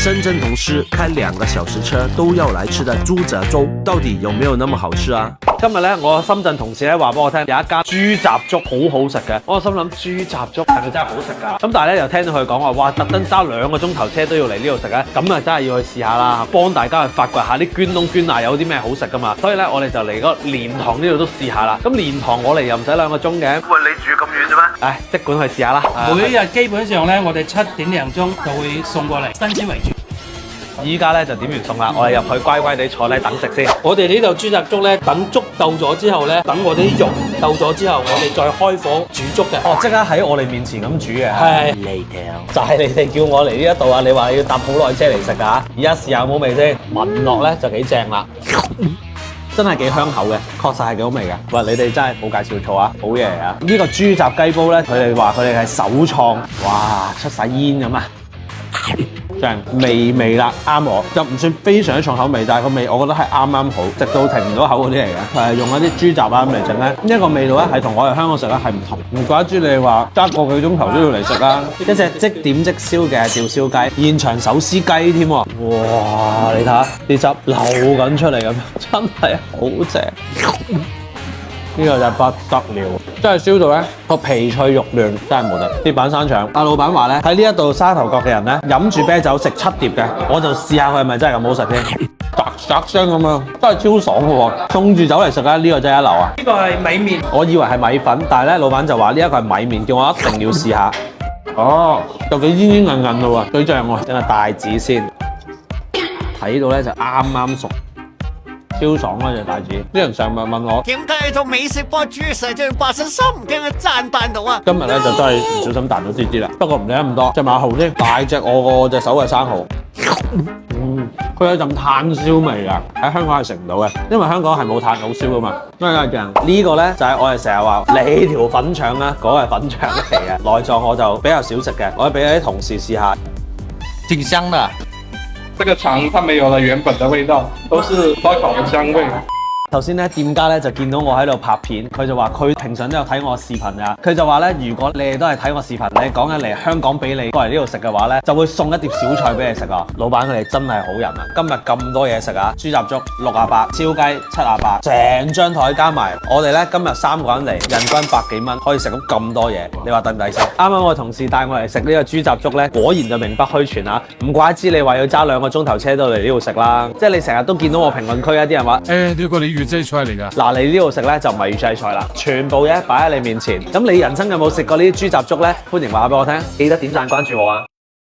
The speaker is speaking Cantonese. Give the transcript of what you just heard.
深圳同事開2個小時車都要來吃的豬雜粥，到底有沒有那麼好吃啊？今日咧，我深圳同事咧話俾我聽，有一間豬雜粥好好食嘅。我心諗豬雜粥係咪真係好食㗎？咁但係咧又聽到佢講話，哇，特登揸2個鐘頭車都要嚟呢度食咧，咁啊真係要去試下啦，幫大家去發掘下啲捐窿捐罅有啲咩好食㗎嘛。所以咧，我哋就嚟嗰蓮塘呢度都試下啦。咁蓮塘我嚟又唔使2個鐘嘅。喂，你住咁遠啫咩？唉，即管去試下啦。每日基本上咧，我哋7點零鐘就會送過嚟，新鮮為主。依家咧就點完餸啦，我哋入去乖乖地坐低等食先。我哋呢度豬雜粥咧，等粥鬥咗之後咧，等我哋啲肉鬥咗之後，我哋再開火煮粥嘅。哦，即刻喺我哋面前咁煮嘅。係。就係你哋叫我嚟呢一度啊！你話要搭好耐車嚟食㗎，而家試下有冇味先。聞落咧就幾正啦，真係幾香口嘅，確實係幾好味嘅。喂，你哋真係冇介紹錯啊，好嘢嚟啊！呢個豬雜雞煲咧，佢哋話佢哋係首創，哇，出晒煙咁啊！正味啦，啱我，就唔算非常之重口味，但係個味我覺得係啱啱好，直到停唔到口嗰啲嚟嘅。用一啲豬雜啊咁嚟整咧，呢一個味道咧係同我哋香港食咧係唔同。唔怪得知你話揸個幾鐘頭都要嚟食啦。一隻即點即燒嘅照燒雞，現場手撕雞添喎。哇！你睇下啲汁流緊出嚟咁樣，真係好正。呢個就不得了，真係燒到咧個皮脆肉嫩，真係冇得。鐵板生腸，阿老闆話咧喺呢一度沙頭角嘅人咧飲住啤酒食7碟嘅，我就試下佢係咪真係咁好食先。雜聲咁樣，真係超爽嘅喎！送住酒嚟食咧，呢個真係一流啊！呢個係米麵，我以為係米粉，但係咧老闆就話呢一個係米麵，叫我一定要試下。哦，就幾煙煙韌韌咯喎，幾正喎！整個帶子先，睇到咧就啱啱熟。超爽啊！隻帶子，啲人成日問我點解做美食博主實在發生心驚嘅讚辦到啊！今日咧就真係唔小心彈咗啲啲啦，不過唔理得咁多，隻馬蠔先大隻我個隻手嘅生蠔，佢有陣炭燒味㗎，喺香港係食唔到嘅，因為香港係冇炭好燒㗎嘛，真係正。呢個咧就係我哋成日話你條粉腸啦，嗰個係粉腸嚟嘅，內臟我就比較少食嘅，我俾啲同事試下，挺香的。這個腸它沒有了原本的味道，都是燒烤的香味。頭先咧，店家咧就見到我喺度拍片，佢就話佢平常都有睇我視頻㗎。佢就話咧，如果你哋都係睇我視頻，你講緊嚟香港俾你過嚟呢度食嘅話咧，就會送一碟小菜俾你食啊！老闆佢哋真係好人啊！今日咁多嘢食啊，豬雜粥68，燒雞78，成張台加埋，我哋咧今日3個人嚟，人均100幾蚊，可以食到咁多嘢，你話抵唔抵先？啱啱我同事帶我嚟食呢個豬雜粥咧，果然就名不虛傳啊！唔怪之你話要揸2個鐘頭車都嚟呢度食啦，即係你成日都見到我評論區一啲人話，呢個你預製菜嚟㗎。嗱，你呢度食咧就唔係預製菜啦，全部嘢擺喺你面前。咁你人生有冇食過呢啲豬雜粥咧？歡迎話俾我聽，記得點讚關注我啊！